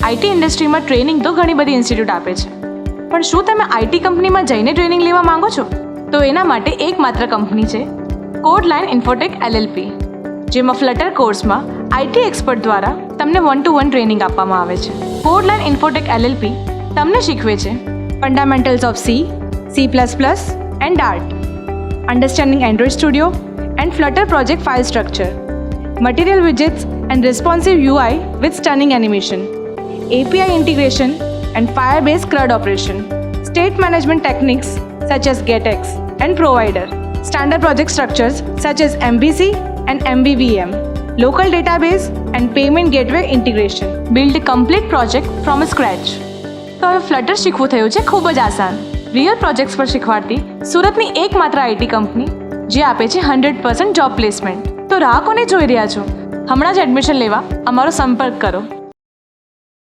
IT ઇન્ડસ્ટ્રીમાં training તો ઘણી બધી ઇન્સ્ટિટ્યૂટ આપે છે, પણ શું તમે આઈટી કંપનીમાં જઈને ટ્રેનિંગ લેવા માંગો છો? તો એના માટે એકમાત્ર કંપની છે કોડલાઇન ઇન્ફોટેક LLP, જેમાં ફ્લટર કોર્સમાં આઈટી એક્સપર્ટ દ્વારા તમને 1-to-1 ટ્રેનિંગ આપવામાં આવે છે. કોડલાઇન ઇન્ફોટેક LLP તમને શીખવે છે fundamentals of C++ and Dart, understanding Android studio and flutter project file structure, material widgets and responsive UI with stunning animation, API integration and Firebase CRUD operation, state management techniques such as GetX and Provider, standard project structures such as MVC and MVVM, local database and payment gateway integration, build a complete project from scratch. તો હવે flutter શીખવું થયું છે ખૂબ જ આસાન. Real projects પર શીખવાડતી સુરતની એકમાત્ર આઈટી કંપની જે આપે છે 100% જોબ પ્લેસમેન્ટ. તો રાહ કોને જોઈ રહ્યા છો? હમણાં જ એડમિશન લેવા અમારો સંપર્ક કરો.